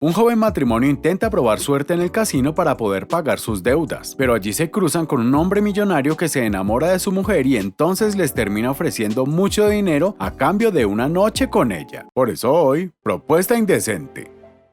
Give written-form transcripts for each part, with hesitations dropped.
Un joven matrimonio intenta probar suerte en el casino para poder pagar sus deudas, pero allí se cruzan con un hombre millonario que se enamora de su mujer y entonces les termina ofreciendo mucho dinero a cambio de una noche con ella. Por eso hoy, propuesta indecente.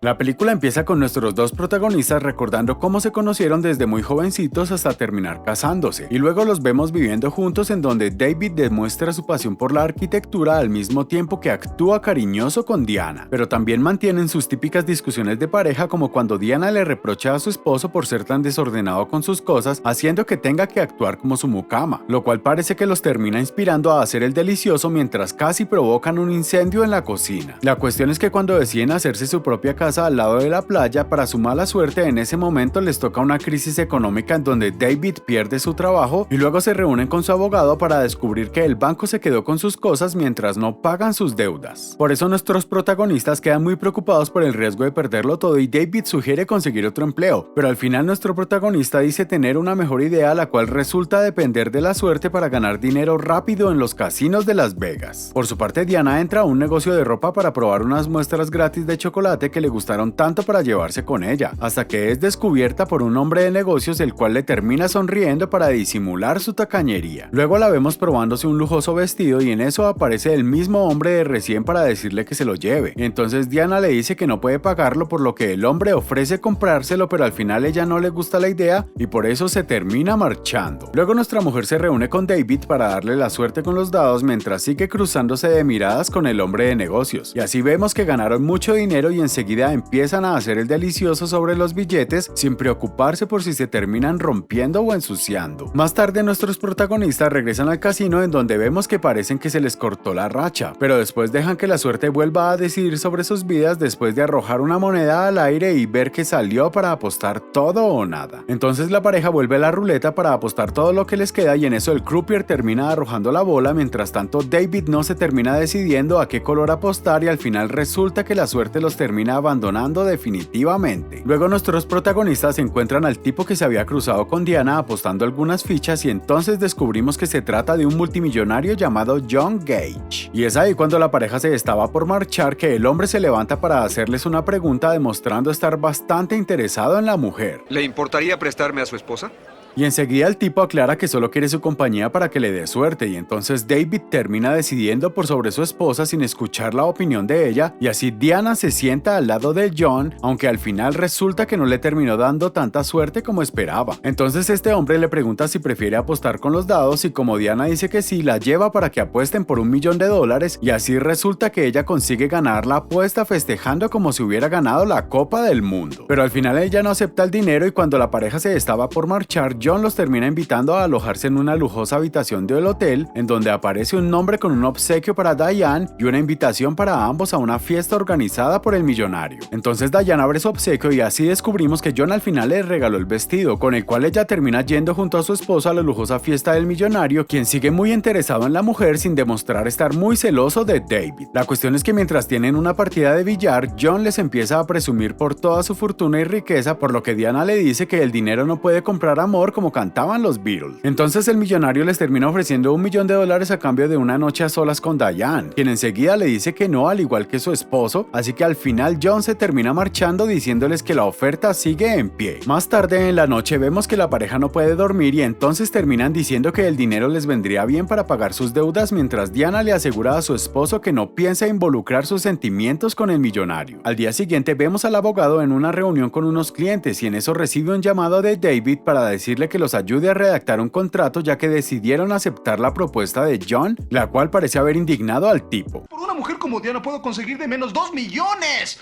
La película empieza con nuestros dos protagonistas recordando cómo se conocieron desde muy jovencitos hasta terminar casándose, y luego los vemos viviendo juntos en donde David demuestra su pasión por la arquitectura al mismo tiempo que actúa cariñoso con Diana, pero también mantienen sus típicas discusiones de pareja como cuando Diana le reprocha a su esposo por ser tan desordenado con sus cosas, haciendo que tenga que actuar como su mucama, lo cual parece que los termina inspirando a hacer el delicioso mientras casi provocan un incendio en la cocina. La cuestión es que cuando deciden hacerse su propia casa al lado de la playa, para su mala suerte en ese momento les toca una crisis económica en donde David pierde su trabajo y luego se reúnen con su abogado para descubrir que el banco se quedó con sus cosas mientras no pagan sus deudas. Por eso nuestros protagonistas quedan muy preocupados por el riesgo de perderlo todo y David sugiere conseguir otro empleo, pero al final nuestro protagonista dice tener una mejor idea, la cual resulta depender de la suerte para ganar dinero rápido en los casinos de Las Vegas. Por su parte, Diana entra a un negocio de ropa para probar unas muestras gratis de chocolate que le gustaron tanto para llevarse con ella, hasta que es descubierta por un hombre de negocios el cual le termina sonriendo para disimular su tacañería. Luego la vemos probándose un lujoso vestido y en eso aparece el mismo hombre de recién para decirle que se lo lleve. Entonces Diana le dice que no puede pagarlo, por lo que el hombre ofrece comprárselo, pero al final ella no le gusta la idea y por eso se termina marchando. Luego nuestra mujer se reúne con David para darle la suerte con los dados mientras sigue cruzándose de miradas con el hombre de negocios, y así vemos que ganaron mucho dinero y enseguida empiezan a hacer el delicioso sobre los billetes sin preocuparse por si se terminan rompiendo o ensuciando. Más tarde nuestros protagonistas regresan al casino en donde vemos que parecen que se les cortó la racha, pero después dejan que la suerte vuelva a decidir sobre sus vidas después de arrojar una moneda al aire y ver que salió para apostar todo o nada. Entonces la pareja vuelve a la ruleta para apostar todo lo que les queda y en eso el croupier termina arrojando la bola, mientras tanto David no se termina decidiendo a qué color apostar y al final resulta que la suerte los termina abandonando definitivamente. Luego nuestros protagonistas encuentran al tipo que se había cruzado con Diana apostando algunas fichas y entonces descubrimos que se trata de un multimillonario llamado John Gage. Y es ahí cuando la pareja se estaba por marchar que el hombre se levanta para hacerles una pregunta demostrando estar bastante interesado en la mujer. ¿Le importaría prestarme a su esposa? Y enseguida el tipo aclara que solo quiere su compañía para que le dé suerte y entonces David termina decidiendo por sobre su esposa sin escuchar la opinión de ella y así Diana se sienta al lado de John, aunque al final resulta que no le terminó dando tanta suerte como esperaba. Entonces este hombre le pregunta si prefiere apostar con los dados y como Diana dice que sí, la lleva para que apuesten por $1.000.000 y así resulta que ella consigue ganar la apuesta festejando como si hubiera ganado la Copa del Mundo. Pero al final ella no acepta el dinero y cuando la pareja se estaba por marchar, John los termina invitando a alojarse en una lujosa habitación del hotel, en donde aparece un nombre con un obsequio para Diane y una invitación para ambos a una fiesta organizada por el millonario. Entonces Diane abre su obsequio y así descubrimos que John al final le regaló el vestido, con el cual ella termina yendo junto a su esposo a la lujosa fiesta del millonario, quien sigue muy interesado en la mujer sin demostrar estar muy celoso de David. La cuestión es que mientras tienen una partida de billar, John les empieza a presumir por toda su fortuna y riqueza, por lo que Diana le dice que el dinero no puede comprar amor como cantaban los Beatles. Entonces el millonario les termina ofreciendo $1.000.000 a cambio de una noche a solas con Diane, quien enseguida le dice que no, al igual que su esposo, así que al final John se termina marchando diciéndoles que la oferta sigue en pie. Más tarde en la noche vemos que la pareja no puede dormir y entonces terminan diciendo que el dinero les vendría bien para pagar sus deudas, mientras Diana le asegura a su esposo que no piensa involucrar sus sentimientos con el millonario. Al día siguiente vemos al abogado en una reunión con unos clientes y en eso recibe un llamado de David para decirle que los ayude a redactar un contrato ya que decidieron aceptar la propuesta de John, la cual parece haber indignado al tipo. Por una mujer como Diana puedo conseguir de menos 2 millones.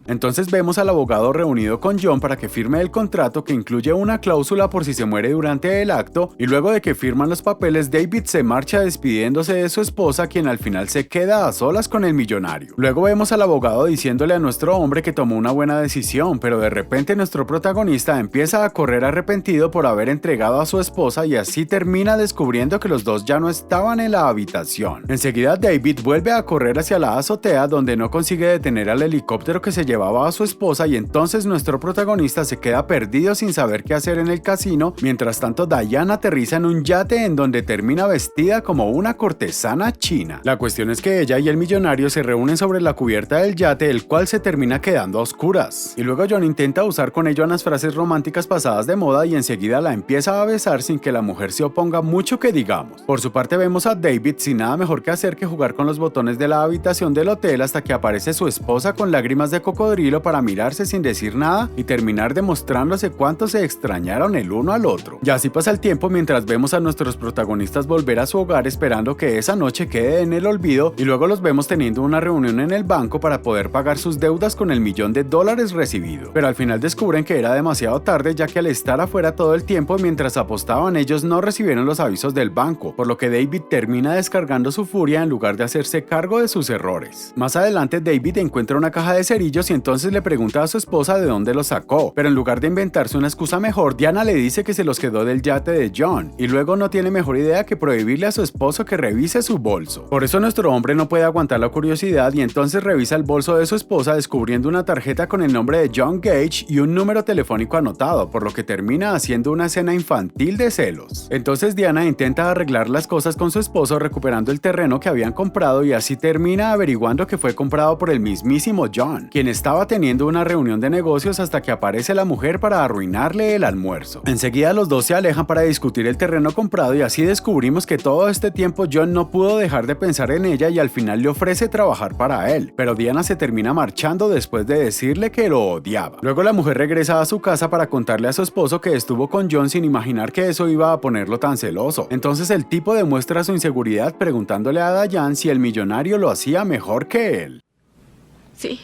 Entonces vemos al abogado reunido con John para que firme el contrato que incluye una cláusula por si se muere durante el acto y luego de que firman los papeles David se marcha despidiéndose de su esposa, quien al final se queda a solas con el millonario. Luego vemos al abogado diciéndole a nuestro hombre que tomó una buena decisión, pero de repente nuestro protagonista empieza a correr arrepentido por haber entregado a su esposa y así termina descubriendo que los dos ya no estaban en la habitación. Enseguida David vuelve a correr hacia la azotea donde no consigue detener al helicóptero que se lleva llevaba a su esposa y entonces nuestro protagonista se queda perdido sin saber qué hacer en el casino. Mientras tanto, Diane aterriza en un yate en donde termina vestida como una cortesana china. La cuestión es que ella y el millonario se reúnen sobre la cubierta del yate, el cual se termina quedando a oscuras. Y luego John intenta usar con ello unas frases románticas pasadas de moda y enseguida la empieza a besar sin que la mujer se oponga mucho que digamos. Por su parte vemos a David sin nada mejor que hacer que jugar con los botones de la habitación del hotel hasta que aparece su esposa con lágrimas de cocodrilo para mirarse sin decir nada y terminar demostrándose cuánto se extrañaron el uno al otro. Y así pasa el tiempo mientras vemos a nuestros protagonistas volver a su hogar esperando que esa noche quede en el olvido y luego los vemos teniendo una reunión en el banco para poder pagar sus deudas con el $1.000.000 recibido. Pero al final descubren que era demasiado tarde, ya que al estar afuera todo el tiempo mientras apostaban ellos no recibieron los avisos del banco, por lo que David termina descargando su furia en lugar de hacerse cargo de sus errores. Más adelante David encuentra una caja de cerillos y entonces le pregunta a su esposa de dónde los sacó, pero en lugar de inventarse una excusa mejor, Diana le dice que se los quedó del yate de John y luego no tiene mejor idea que prohibirle a su esposo que revise su bolso. Por eso nuestro hombre no puede aguantar la curiosidad y entonces revisa el bolso de su esposa descubriendo una tarjeta con el nombre de John Gage y un número telefónico anotado, por lo que termina haciendo una escena infantil de celos. Entonces Diana intenta arreglar las cosas con su esposo recuperando el terreno que habían comprado y así termina averiguando que fue comprado por el mismísimo John, quien estaba teniendo una reunión de negocios hasta que aparece la mujer para arruinarle el almuerzo. Enseguida los dos se alejan para discutir el terreno comprado y así descubrimos que todo este tiempo John no pudo dejar de pensar en ella y al final le ofrece trabajar para él, pero Diana se termina marchando después de decirle que lo odiaba. Luego la mujer regresa a su casa para contarle a su esposo que estuvo con John sin imaginar que eso iba a ponerlo tan celoso. Entonces el tipo demuestra su inseguridad preguntándole a Diane si el millonario lo hacía mejor que él. Sí.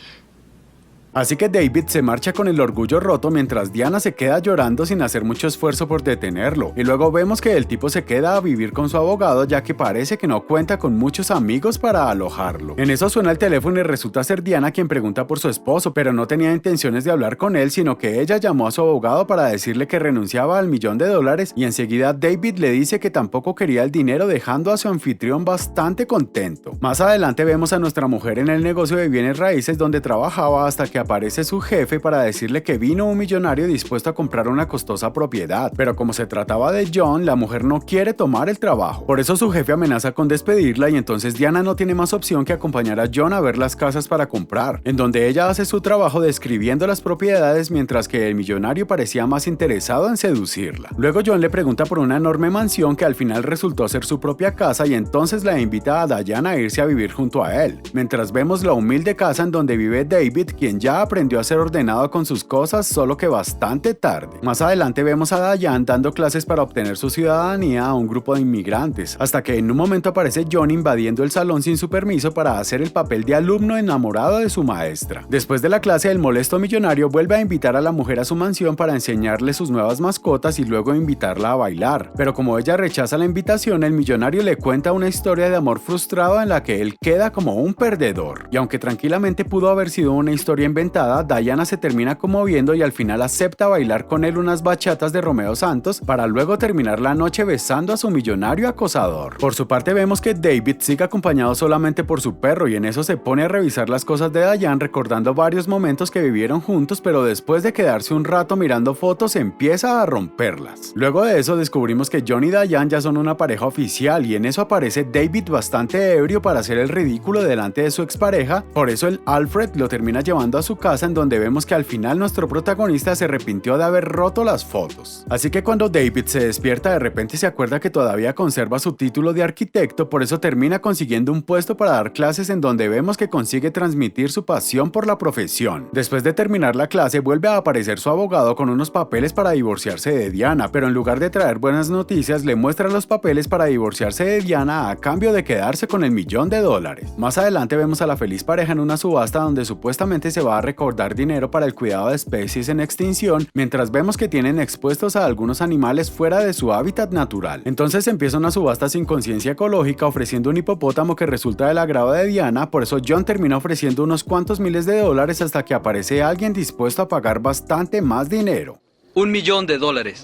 Así que David se marcha con el orgullo roto mientras Diana se queda llorando sin hacer mucho esfuerzo por detenerlo. Y luego vemos que el tipo se queda a vivir con su abogado ya que parece que no cuenta con muchos amigos para alojarlo. En eso suena el teléfono y resulta ser Diana quien pregunta por su esposo, pero no tenía intenciones de hablar con él, sino que ella llamó a su abogado para decirle que renunciaba al $1.000.000 y enseguida David le dice que tampoco quería el dinero, dejando a su anfitrión bastante contento. Más adelante vemos a nuestra mujer en el negocio de bienes raíces donde trabajaba hasta que aparece su jefe para decirle que vino un millonario dispuesto a comprar una costosa propiedad, pero como se trataba de John, la mujer no quiere tomar el trabajo. Por eso su jefe amenaza con despedirla y entonces Diana no tiene más opción que acompañar a John a ver las casas para comprar, en donde ella hace su trabajo describiendo las propiedades mientras que el millonario parecía más interesado en seducirla. Luego John le pregunta por una enorme mansión que al final resultó ser su propia casa y entonces la invita a Diana a irse a vivir junto a él, mientras vemos la humilde casa en donde vive David, quien ya aprendió a ser ordenado con sus cosas, solo que bastante tarde. Más adelante vemos a Diane dando clases para obtener su ciudadanía a un grupo de inmigrantes, hasta que en un momento aparece John invadiendo el salón sin su permiso para hacer el papel de alumno enamorado de su maestra. Después de la clase, el molesto millonario vuelve a invitar a la mujer a su mansión para enseñarle sus nuevas mascotas y luego invitarla a bailar, pero como ella rechaza la invitación, el millonario le cuenta una historia de amor frustrado en la que él queda como un perdedor. Y aunque tranquilamente pudo haber sido una historia inventada, Diana se termina conmoviendo y al final acepta bailar con él unas bachatas de Romeo Santos para luego terminar la noche besando a su millonario acosador. Por su parte vemos que David sigue acompañado solamente por su perro y en eso se pone a revisar las cosas de Diane recordando varios momentos que vivieron juntos, pero después de quedarse un rato mirando fotos empieza a romperlas. Luego de eso descubrimos que John y Diane ya son una pareja oficial y en eso aparece David bastante ebrio para hacer el ridículo delante de su expareja, por eso el Alfred lo termina llevando a su casa en donde vemos que al final nuestro protagonista se arrepintió de haber roto las fotos. Así que cuando David se despierta de repente se acuerda que todavía conserva su título de arquitecto, por eso termina consiguiendo un puesto para dar clases en donde vemos que consigue transmitir su pasión por la profesión. Después de terminar la clase vuelve a aparecer su abogado con unos papeles para divorciarse de Diana, pero en lugar de traer buenas noticias le muestra los papeles para divorciarse de Diana a cambio de quedarse con el $1.000.000. Más adelante vemos a la feliz pareja en una subasta donde supuestamente se va a recaudar dinero para el cuidado de especies en extinción, mientras vemos que tienen expuestos a algunos animales fuera de su hábitat natural. Entonces empieza una subasta sin conciencia ecológica ofreciendo un hipopótamo que resulta del agrado de Diana, por eso John termina ofreciendo unos cuantos miles de dólares hasta que aparece alguien dispuesto a pagar bastante más dinero. $1.000.000.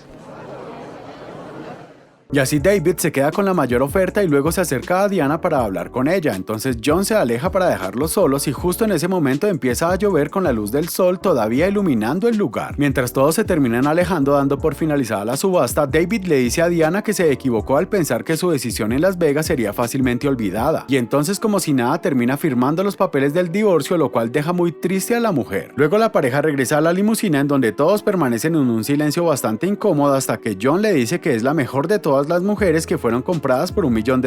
Y así David se queda con la mayor oferta y luego se acerca a Diana para hablar con ella. Entonces John se aleja para dejarlos solos y justo en ese momento empieza a llover con la luz del sol todavía iluminando el lugar. Mientras todos se terminan alejando dando por finalizada la subasta, David le dice a Diana que se equivocó al pensar que su decisión en Las Vegas sería fácilmente olvidada. Y entonces como si nada termina firmando los papeles del divorcio, lo cual deja muy triste a la mujer. Luego la pareja regresa a la limusina en donde todos permanecen en un silencio bastante incómodo hasta que John le dice que es la mejor de todas las mujeres que fueron compradas por $1 millón,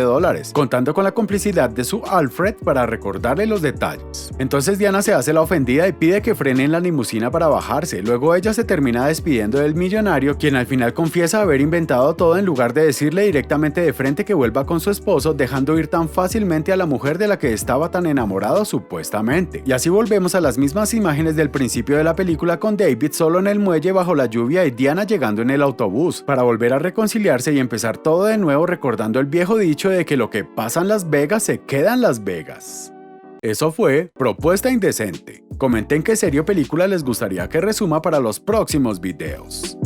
contando con la complicidad de su Alfred para recordarle los detalles. Entonces Diana se hace la ofendida y pide que frenen la limusina para bajarse. Luego ella se termina despidiendo del millonario, quien al final confiesa haber inventado todo en lugar de decirle directamente de frente que vuelva con su esposo, dejando ir tan fácilmente a la mujer de la que estaba tan enamorado supuestamente. Y así volvemos a las mismas imágenes del principio de la película, con David solo en el muelle bajo la lluvia y Diana llegando en el autobús, para volver a reconciliarse y empezar todo de nuevo recordando el viejo dicho de que lo que pasa en Las Vegas se queda en Las Vegas. Eso fue Propuesta Indecente. Comenten qué serie o película les gustaría que resuma para los próximos videos.